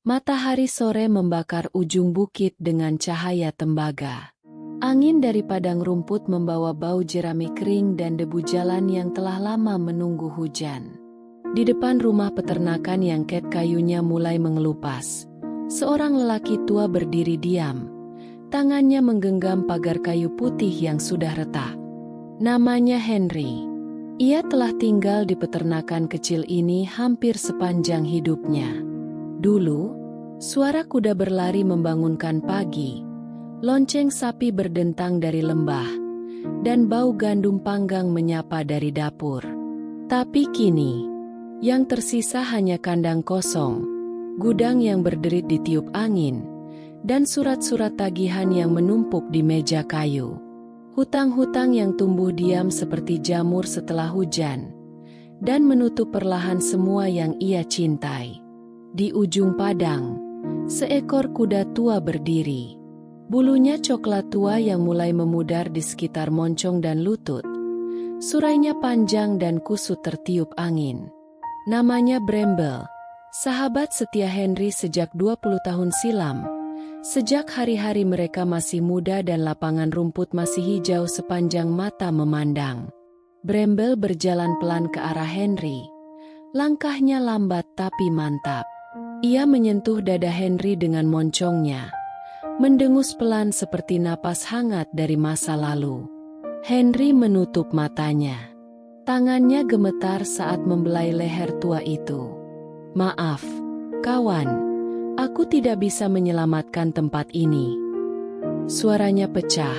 Matahari sore membakar ujung bukit dengan cahaya tembaga. Angin dari padang rumput membawa bau jerami kering dan debu jalan yang telah lama menunggu hujan. Di depan rumah peternakan yang ket kayunya mulai mengelupas, seorang lelaki tua berdiri diam. Tangannya menggenggam pagar kayu putih yang sudah retak. Namanya Henry. Ia telah tinggal di peternakan kecil ini hampir sepanjang hidupnya. Dulu, suara kuda berlari membangunkan pagi, lonceng sapi berdentang dari lembah, dan bau gandum panggang menyapa dari dapur. Tapi kini, yang tersisa hanya kandang kosong, gudang yang berderit ditiup angin, dan surat-surat tagihan yang menumpuk di meja kayu. Hutang-hutang yang tumbuh diam seperti jamur setelah hujan, dan menutup perlahan semua yang ia cintai. Di ujung padang, seekor kuda tua berdiri. Bulunya coklat tua yang mulai memudar di sekitar moncong dan lutut. Surainya panjang dan kusut tertiup angin. Namanya Bramble, sahabat setia Henry sejak 20 tahun silam. Sejak hari-hari mereka masih muda dan lapangan rumput masih hijau sepanjang mata memandang. Bramble berjalan pelan ke arah Henry. Langkahnya lambat tapi mantap. Ia menyentuh dada Henry dengan moncongnya, mendengus pelan seperti napas hangat dari masa lalu. Henry menutup matanya. Tangannya gemetar saat membelai leher tua itu. "Maaf, kawan. Aku tidak bisa menyelamatkan tempat ini." Suaranya pecah.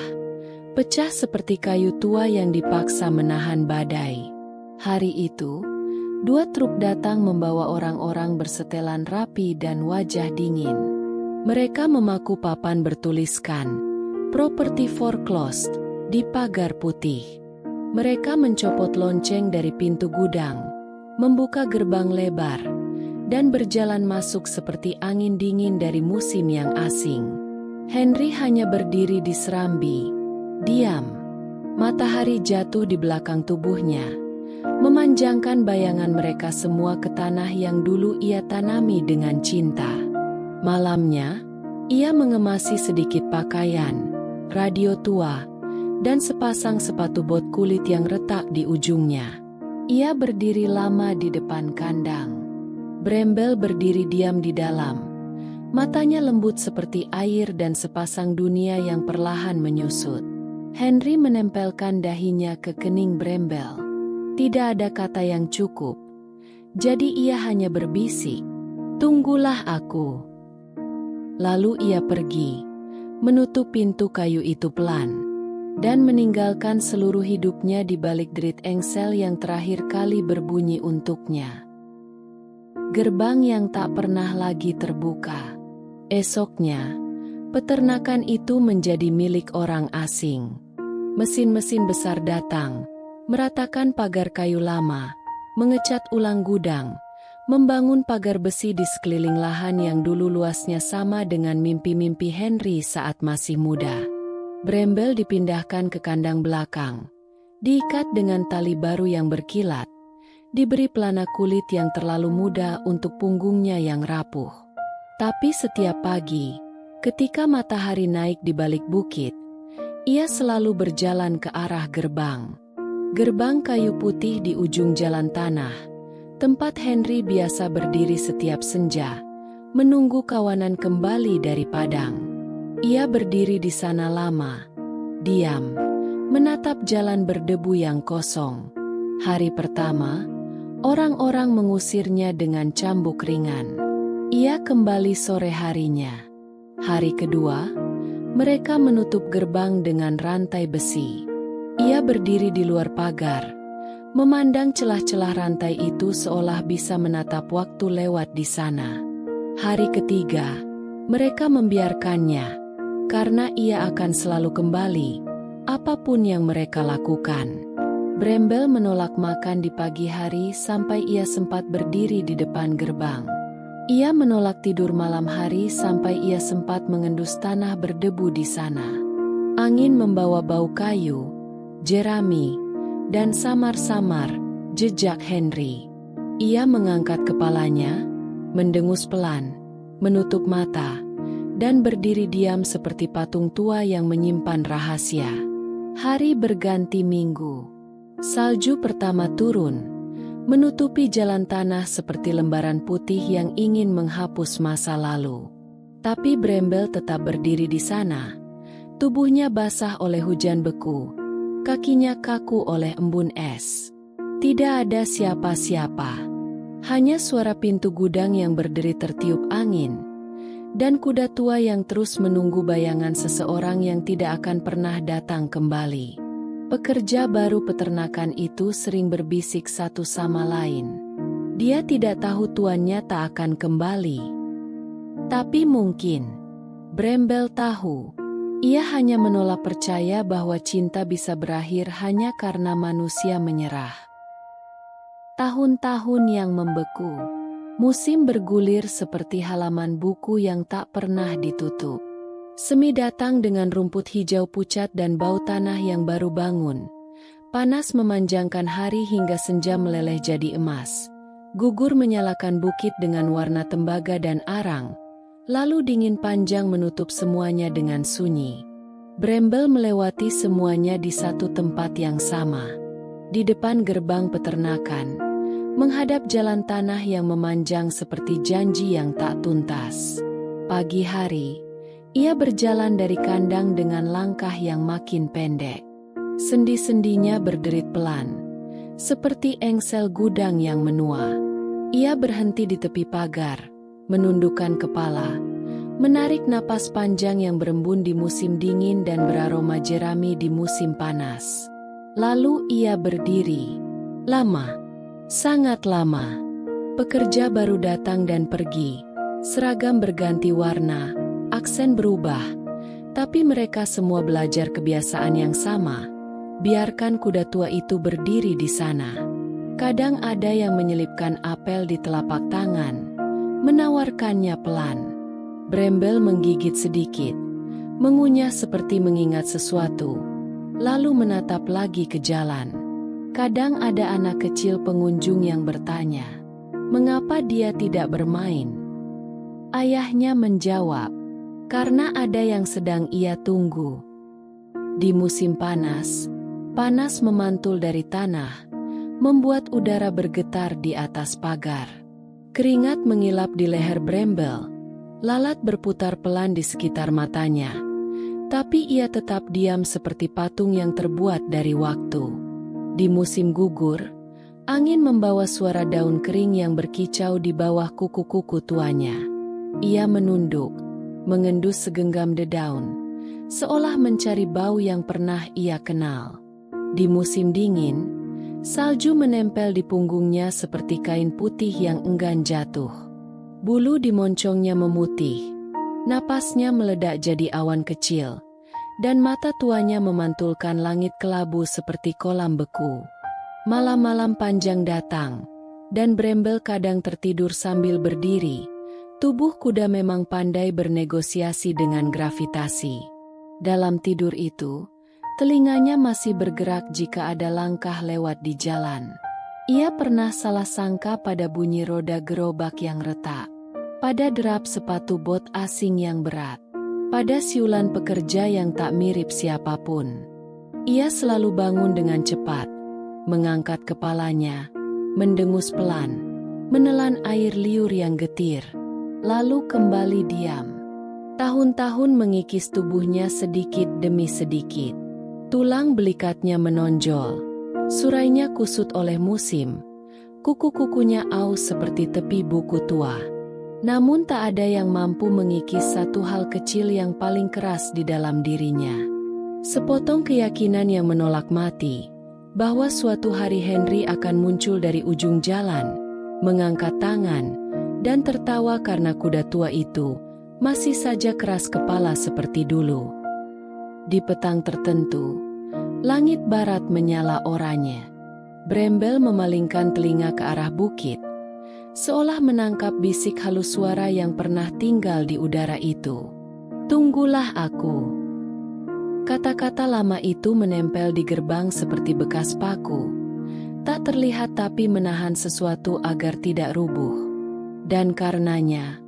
Pecah seperti kayu tua yang dipaksa menahan badai. Hari itu, 2 truk datang membawa orang-orang bersetelan rapi dan wajah dingin. Mereka memaku papan bertuliskan, "Property foreclosed," di pagar putih. Mereka mencopot lonceng dari pintu gudang, membuka gerbang lebar, dan berjalan masuk seperti angin dingin dari musim yang asing. Henry hanya berdiri di serambi, diam. Matahari jatuh di belakang tubuhnya, memanjangkan bayangan mereka semua ke tanah yang dulu ia tanami dengan cinta. Malamnya, ia mengemasi sedikit pakaian, radio tua, dan sepasang sepatu bot kulit yang retak di ujungnya. Ia berdiri lama di depan kandang. Bramble berdiri diam di dalam. Matanya lembut seperti air dan sepasang dunia yang perlahan menyusut. Henry menempelkan dahinya ke kening Bramble. Tidak ada kata yang cukup. Jadi ia hanya berbisik, "Tunggulah aku." Lalu ia pergi, menutup pintu kayu itu pelan, dan meninggalkan seluruh hidupnya di balik derit engsel yang terakhir kali berbunyi untuknya. Gerbang yang tak pernah lagi terbuka. Esoknya, peternakan itu menjadi milik orang asing. Mesin-mesin besar datang, meratakan pagar kayu lama, mengecat ulang gudang, membangun pagar besi di sekeliling lahan yang dulu luasnya sama dengan mimpi-mimpi Henry saat masih muda. Bramble dipindahkan ke kandang belakang, diikat dengan tali baru yang berkilat, diberi pelana kulit yang terlalu muda untuk punggungnya yang rapuh. Tapi setiap pagi, ketika matahari naik di balik bukit, ia selalu berjalan ke arah gerbang. Gerbang kayu putih di ujung jalan tanah, tempat Henry biasa berdiri setiap senja, menunggu kawanan kembali dari padang. Ia berdiri di sana lama, diam, menatap jalan berdebu yang kosong. Hari pertama, orang-orang mengusirnya dengan cambuk ringan. Ia kembali sore harinya. Hari kedua, mereka menutup gerbang dengan rantai besi. Ia berdiri di luar pagar, memandang celah-celah rantai itu seolah bisa menatap waktu lewat di sana. Hari ketiga, mereka membiarkannya, karena ia akan selalu kembali, apapun yang mereka lakukan. Bramble menolak makan di pagi hari sampai ia sempat berdiri di depan gerbang. Ia menolak tidur malam hari sampai ia sempat mengendus tanah berdebu di sana. Angin membawa bau kayu, jerami, dan samar-samar jejak Henry. Ia mengangkat kepalanya, mendengus pelan, menutup mata, dan berdiri diam seperti patung tua yang menyimpan rahasia. Hari berganti minggu. Salju pertama turun, menutupi jalan tanah seperti lembaran putih yang ingin menghapus masa lalu. Tapi Bramble tetap berdiri di sana. Tubuhnya basah oleh hujan beku, kakinya kaku oleh embun es. Tidak ada siapa-siapa. Hanya suara pintu gudang yang berderi tertiup angin, dan kuda tua yang terus menunggu bayangan seseorang yang tidak akan pernah datang kembali. Pekerja baru peternakan itu sering berbisik satu sama lain. Dia tidak tahu tuannya tak akan kembali. Tapi mungkin Bramble tahu. Ia hanya menolak percaya bahwa cinta bisa berakhir hanya karena manusia menyerah. Tahun-tahun yang membeku. Musim bergulir seperti halaman buku yang tak pernah ditutup. Semi datang dengan rumput hijau pucat dan bau tanah yang baru bangun. Panas memanjangkan hari hingga senja meleleh jadi emas. Gugur menyalakan bukit dengan warna tembaga dan arang. Lalu dingin panjang menutup semuanya dengan sunyi. Bramble melewati semuanya di satu tempat yang sama. Di depan gerbang peternakan. Menghadap jalan tanah yang memanjang seperti janji yang tak tuntas. Pagi hari, ia berjalan dari kandang dengan langkah yang makin pendek. Sendi-sendinya berderit pelan, seperti engsel gudang yang menua. Ia berhenti di tepi pagar, menundukkan kepala, menarik napas panjang yang berembun di musim dingin dan beraroma jerami di musim panas. Lalu ia berdiri. Lama. Sangat lama. Pekerja baru datang dan pergi. Seragam berganti warna, aksen berubah. Tapi mereka semua belajar kebiasaan yang sama. Biarkan kuda tua itu berdiri di sana. Kadang ada yang menyelipkan apel di telapak tangan, menawarkannya pelan. Bramble menggigit sedikit, mengunyah seperti mengingat sesuatu, lalu menatap lagi ke jalan. Kadang ada anak kecil pengunjung yang bertanya, mengapa dia tidak bermain? Ayahnya menjawab, karena ada yang sedang ia tunggu. Di musim panas, panas memantul dari tanah, membuat udara bergetar di atas pagar. Keringat mengilap di leher Bramble, lalat berputar pelan di sekitar matanya. Tapi ia tetap diam seperti patung yang terbuat dari waktu. Di musim gugur, angin membawa suara daun kering yang berkicau di bawah kuku-kuku tuanya. Ia menunduk, mengendus segenggam dedaun, seolah mencari bau yang pernah ia kenal. Di musim dingin, salju menempel di punggungnya seperti kain putih yang enggan jatuh. Bulu di moncongnya memutih, napasnya meledak jadi awan kecil. Dan mata tuanya memantulkan langit kelabu seperti kolam beku. Malam-malam panjang datang, dan Bramble kadang tertidur sambil berdiri. Tubuh kuda memang pandai bernegosiasi dengan gravitasi. Dalam tidur itu, telinganya masih bergerak jika ada langkah lewat di jalan. Ia pernah salah sangka pada bunyi roda gerobak yang retak, pada derap sepatu bot asing yang berat. Pada siulan pekerja yang tak mirip siapapun. Ia selalu bangun dengan cepat, mengangkat kepalanya, mendengus pelan, menelan air liur yang getir, lalu kembali diam. Tahun-tahun mengikis tubuhnya sedikit demi sedikit. Tulang belikatnya menonjol, surainya kusut oleh musim, kuku-kukunya aus seperti tepi buku tua. Namun tak ada yang mampu mengikis satu hal kecil yang paling keras di dalam dirinya. Sepotong keyakinan yang menolak mati, bahwa suatu hari Henry akan muncul dari ujung jalan, mengangkat tangan, dan tertawa karena kuda tua itu masih saja keras kepala seperti dulu. Di petang tertentu, langit barat menyala oranye. Bramble memalingkan telinga ke arah bukit, seolah menangkap bisik halus suara yang pernah tinggal di udara itu. Tunggulah aku. Kata-kata lama itu menempel di gerbang seperti bekas paku. Tak terlihat tapi menahan sesuatu agar tidak rubuh. Dan karenanya,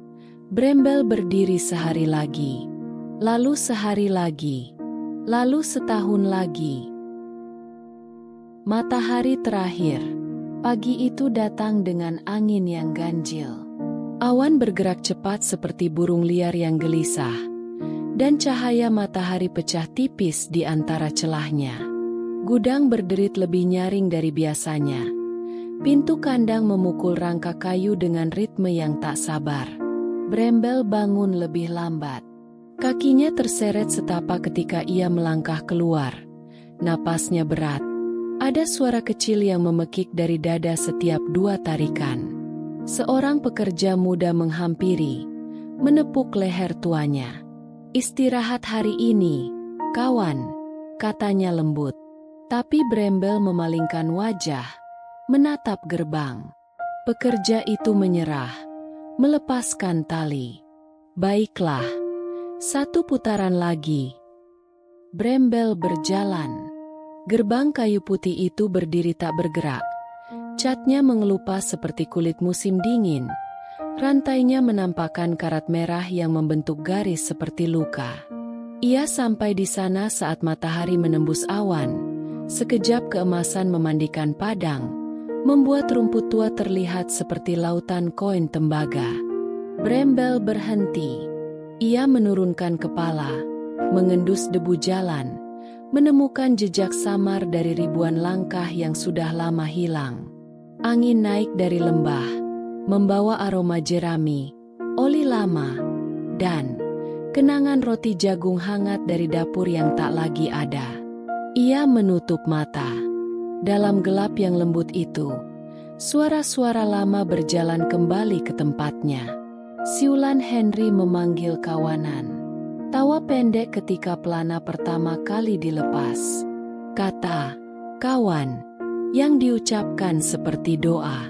Brembel berdiri sehari lagi, lalu sehari lagi, lalu setahun lagi. Matahari terakhir. Pagi itu datang dengan angin yang ganjil. Awan bergerak cepat seperti burung liar yang gelisah, dan cahaya matahari pecah tipis di antara celahnya. Gudang berderit lebih nyaring dari biasanya. Pintu kandang memukul rangka kayu dengan ritme yang tak sabar. Brembel bangun lebih lambat. Kakinya terseret setapak ketika ia melangkah keluar. Napasnya berat. Ada suara kecil yang memekik dari dada setiap 2 tarikan. Seorang pekerja muda menghampiri, menepuk leher tuanya. "Istirahat hari ini, kawan," katanya lembut. Tapi Brembel memalingkan wajah, menatap gerbang. Pekerja itu menyerah, melepaskan tali. "Baiklah, 1 putaran lagi." Brembel berjalan. Gerbang kayu putih itu berdiri tak bergerak. Catnya mengelupas seperti kulit musim dingin. Rantainya menampakkan karat merah yang membentuk garis seperti luka. Ia sampai di sana saat matahari menembus awan. Sekejap keemasan memandikan padang, membuat rumput tua terlihat seperti lautan koin tembaga. Brembel berhenti. Ia menurunkan kepala, mengendus debu jalan, menemukan jejak samar dari ribuan langkah yang sudah lama hilang. Angin naik dari lembah, membawa aroma jerami, oli lama, dan kenangan roti jagung hangat dari dapur yang tak lagi ada. Ia menutup mata. Dalam gelap yang lembut itu, suara-suara lama berjalan kembali ke tempatnya. Siulan Henry memanggil kawanan. Tawa pendek ketika pelana pertama kali dilepas. Kata, "Kawan," yang diucapkan seperti doa.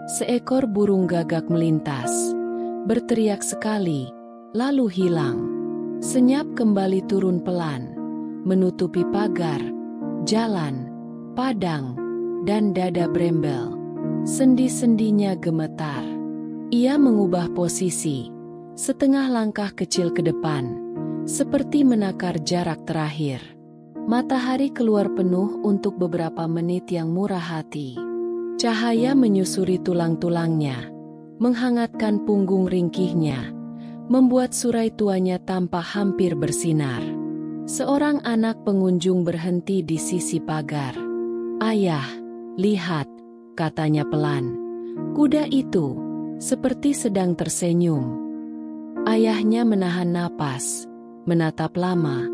Seekor burung gagak melintas, berteriak sekali, lalu hilang. Senyap kembali turun pelan, menutupi pagar, jalan, padang, dan dada Brembel. Sendi-sendinya gemetar. Ia mengubah posisi, setengah langkah kecil ke depan, seperti menakar jarak terakhir. Matahari keluar penuh untuk beberapa menit yang murah hati. Cahaya menyusuri tulang-tulangnya, menghangatkan punggung ringkihnya, membuat surai tuanya tampak hampir bersinar. Seorang anak pengunjung berhenti di sisi pagar. "Ayah, lihat," katanya pelan. Kuda itu seperti sedang tersenyum. Ayahnya menahan napas, menatap lama,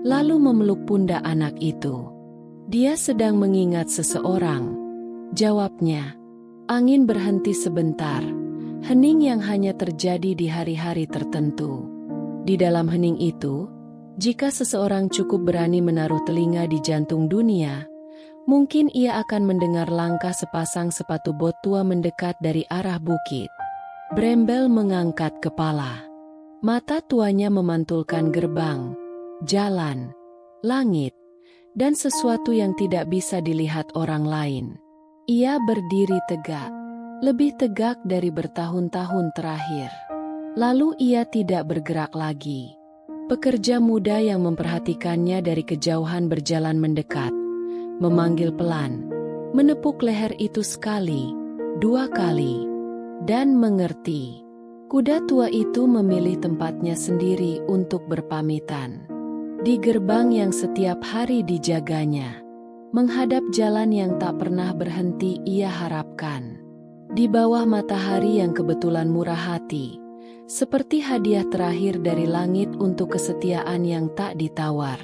lalu memeluk pundak anak itu. "Dia sedang mengingat seseorang," jawabnya. Angin berhenti sebentar, hening yang hanya terjadi di hari-hari tertentu. Di dalam hening itu, jika seseorang cukup berani menaruh telinga di jantung dunia, mungkin ia akan mendengar langkah sepasang sepatu bot tua mendekat dari arah bukit. Brembel mengangkat kepala. Mata tuanya memantulkan gerbang, jalan, langit, dan sesuatu yang tidak bisa dilihat orang lain. Ia berdiri tegak, lebih tegak dari bertahun-tahun terakhir. Lalu ia tidak bergerak lagi. Pekerja muda yang memperhatikannya dari kejauhan berjalan mendekat, memanggil pelan, menepuk leher itu sekali, 2 kali, dan mengerti. Kuda tua itu memilih tempatnya sendiri untuk berpamitan. Di gerbang yang setiap hari dijaganya, menghadap jalan yang tak pernah berhenti ia harapkan. Di bawah matahari yang kebetulan murah hati, seperti hadiah terakhir dari langit untuk kesetiaan yang tak ditawar.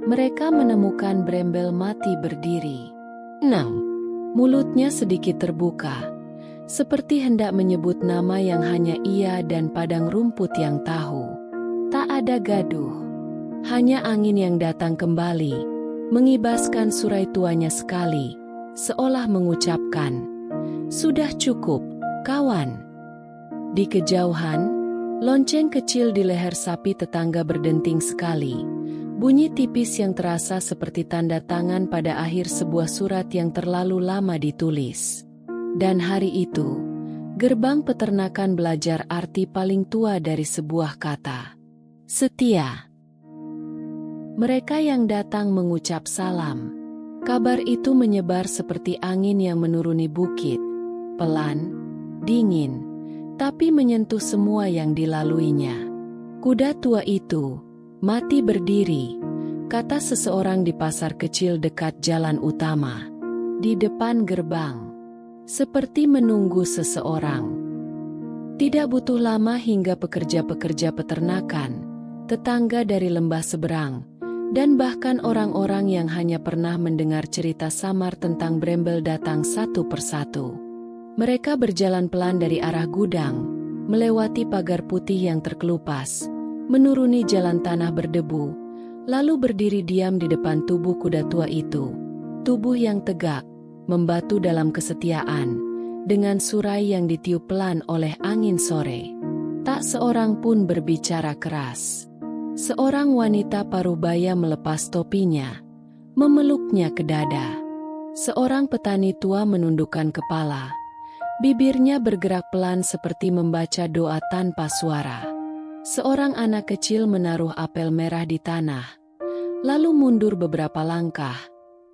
Mereka menemukan Brembel mati berdiri. Mulutnya sedikit terbuka, seperti hendak menyebut nama yang hanya ia dan padang rumput yang tahu. Tak ada gaduh, hanya angin yang datang kembali, mengibaskan surai tuanya sekali, seolah mengucapkan, "Sudah cukup, kawan." Di kejauhan, lonceng kecil di leher sapi tetangga berdenting sekali, bunyi tipis yang terasa seperti tanda tangan pada akhir sebuah surat yang terlalu lama ditulis. Dan hari itu, Gerbang peternakan belajar arti paling tua dari sebuah kata. Setia. Mereka yang datang mengucap salam. Kabar itu menyebar seperti angin yang menuruni bukit. Pelan, dingin, tapi menyentuh semua yang dilaluinya. Kuda tua itu mati berdiri, kata seseorang di pasar kecil dekat jalan utama. Di depan gerbang, seperti menunggu seseorang. Tidak butuh lama hingga pekerja-pekerja peternakan, tetangga dari lembah seberang, dan bahkan orang-orang yang hanya pernah mendengar cerita samar tentang Brembel datang satu persatu. Mereka berjalan pelan dari arah gudang, melewati pagar putih yang terkelupas, menuruni jalan tanah berdebu, lalu berdiri diam di depan tubuh kuda tua itu. Tubuh yang tegak, membatu dalam kesetiaan, dengan surai yang ditiup pelan oleh angin sore. Tak seorang pun berbicara keras. Seorang wanita parubaya melepas topinya, memeluknya ke dada. Seorang petani tua menundukkan kepala. Bibirnya bergerak pelan seperti membaca doa tanpa suara. Seorang anak kecil menaruh apel merah di tanah, lalu mundur beberapa langkah,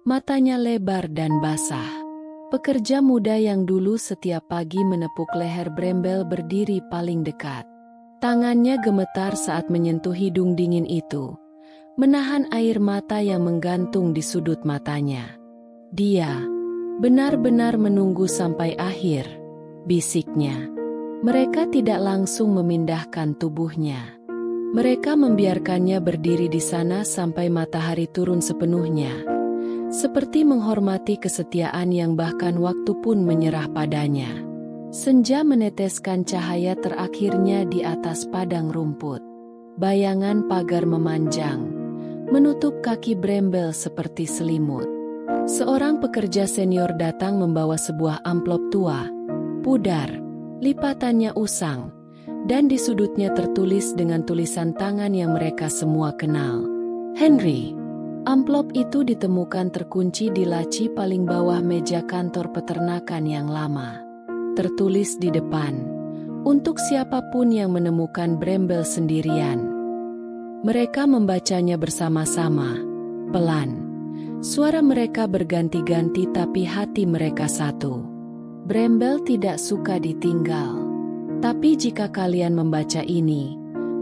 matanya lebar dan basah. Pekerja muda yang dulu setiap pagi menepuk leher Brembel berdiri paling dekat. Tangannya gemetar saat menyentuh hidung dingin itu, menahan air mata yang menggantung di sudut matanya. Dia benar-benar menunggu sampai akhir, bisiknya. Mereka tidak langsung memindahkan tubuhnya. Mereka membiarkannya berdiri di sana sampai matahari turun sepenuhnya, seperti menghormati kesetiaan yang bahkan waktu pun menyerah padanya. Senja meneteskan cahaya terakhirnya di atas padang rumput. Bayangan pagar memanjang, menutup kaki Brembel seperti selimut. Seorang pekerja senior datang membawa sebuah amplop tua, pudar, lipatannya usang, dan di sudutnya tertulis dengan tulisan tangan yang mereka semua kenal. Henry. Amplop itu ditemukan terkunci di laci paling bawah meja kantor peternakan yang lama. Tertulis di depan, untuk siapapun yang menemukan Brembel sendirian. Mereka membacanya bersama-sama, pelan. Suara mereka berganti-ganti tapi hati mereka satu. Brembel tidak suka ditinggal. Tapi jika kalian membaca ini,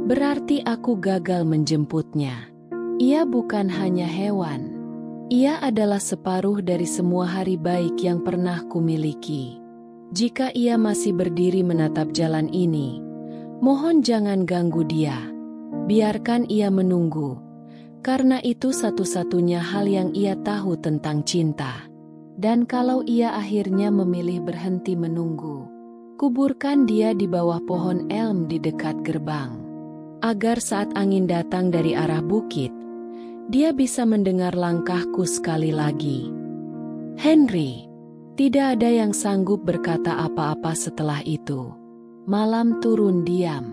berarti aku gagal menjemputnya. Ia bukan hanya hewan. Ia adalah separuh dari semua hari baik yang pernah kumiliki. Jika ia masih berdiri menatap jalan ini, mohon jangan ganggu dia. Biarkan ia menunggu, karena itu satu-satunya hal yang ia tahu tentang cinta. Dan kalau ia akhirnya memilih berhenti menunggu, kuburkan dia di bawah pohon elm di dekat gerbang. Agar saat angin datang dari arah bukit, dia bisa mendengar langkahku sekali lagi. Henry. Tidak ada yang sanggup berkata apa-apa setelah itu. Malam turun diam.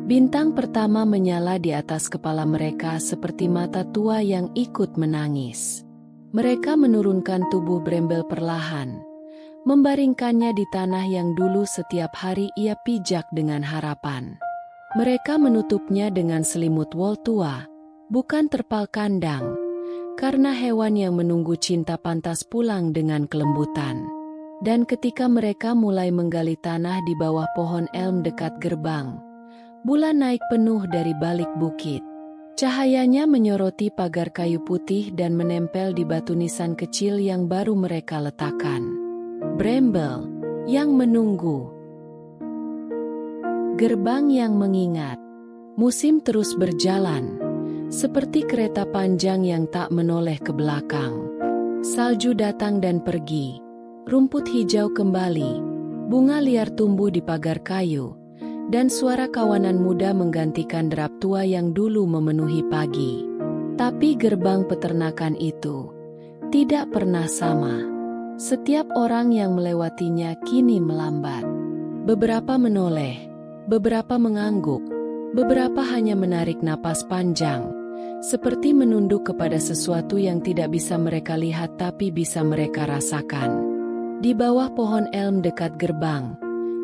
Bintang pertama menyala di atas kepala mereka seperti mata tua yang ikut menangis. Mereka menurunkan tubuh Brembel perlahan, membaringkannya di tanah yang dulu setiap hari ia pijak dengan harapan. Mereka menutupnya dengan selimut wol tua, bukan terpal kandang, karena hewan yang menunggu cinta pantas pulang dengan kelembutan. Dan ketika mereka mulai menggali tanah di bawah pohon elm dekat gerbang, bulan naik penuh dari balik bukit. Cahayanya menyoroti pagar kayu putih dan menempel di batu nisan kecil yang baru mereka letakkan. Brembel yang menunggu. Gerbang yang mengingat. Musim terus berjalan, seperti kereta panjang yang tak menoleh ke belakang. Salju datang dan pergi, rumput hijau kembali, bunga liar tumbuh di pagar kayu, dan suara kawanan muda menggantikan derap tua yang dulu memenuhi pagi. Tapi gerbang peternakan itu tidak pernah sama. Setiap orang yang melewatinya kini melambat. Beberapa menoleh, beberapa mengangguk, beberapa hanya menarik napas panjang, seperti menunduk kepada sesuatu yang tidak bisa mereka lihat tapi bisa mereka rasakan. Di bawah pohon elm dekat gerbang,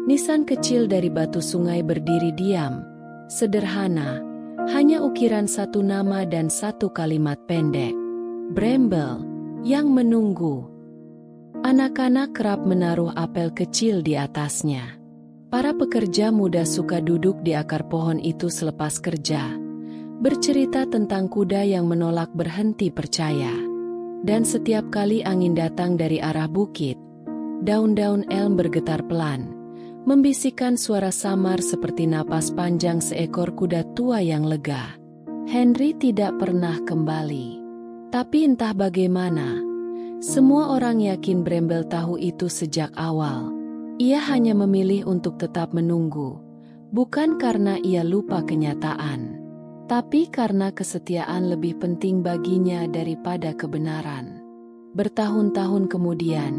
Nisan kecil dari batu sungai berdiri diam, sederhana, hanya ukiran satu nama dan satu kalimat pendek. Bramble, yang menunggu. Anak-anak kerap menaruh apel kecil di atasnya. Para pekerja muda suka duduk di akar pohon itu selepas kerja, bercerita tentang kuda yang menolak berhenti percaya. Dan setiap kali angin datang dari arah bukit, daun-daun elm bergetar pelan, membisikkan suara samar seperti napas panjang seekor kuda tua yang lega. Henry tidak pernah kembali. Tapi entah bagaimana, semua orang yakin Bramble tahu itu sejak awal. Ia hanya memilih untuk tetap menunggu, bukan karena ia lupa kenyataan, tapi karena kesetiaan lebih penting baginya daripada kebenaran. Bertahun-tahun kemudian,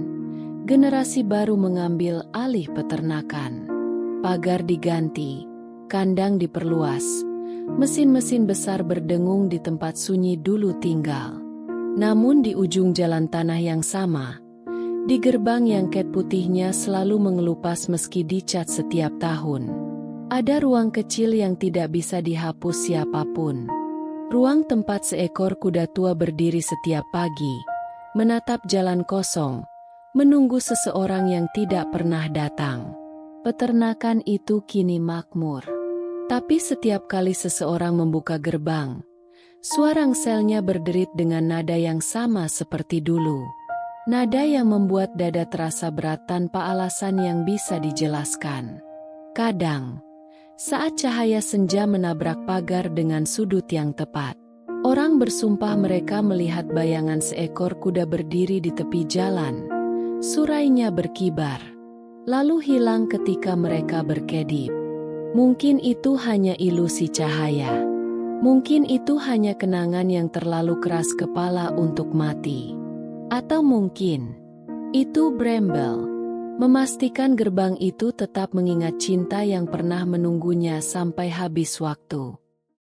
generasi baru mengambil alih peternakan. Pagar diganti, kandang diperluas, mesin-mesin besar berdengung di tempat sunyi dulu tinggal. Namun di ujung jalan tanah yang sama, di gerbang yang cat putihnya selalu mengelupas meski dicat setiap tahun, ada ruang kecil yang tidak bisa dihapus siapapun. Ruang tempat seekor kuda tua berdiri setiap pagi, menatap jalan kosong, menunggu seseorang yang tidak pernah datang. Peternakan itu kini makmur. Tapi setiap kali seseorang membuka gerbang, suara selnya berderit dengan nada yang sama seperti dulu. Nada yang membuat dada terasa berat tanpa alasan yang bisa dijelaskan. Kadang, saat cahaya senja menabrak pagar dengan sudut yang tepat, orang bersumpah mereka melihat bayangan seekor kuda berdiri di tepi jalan. Surainya berkibar, lalu hilang ketika mereka berkedip. Mungkin itu hanya ilusi cahaya. Mungkin itu hanya kenangan yang terlalu keras kepala untuk mati. Atau mungkin itu Bramble, memastikan gerbang itu tetap mengingat cinta yang pernah menunggunya sampai habis waktu.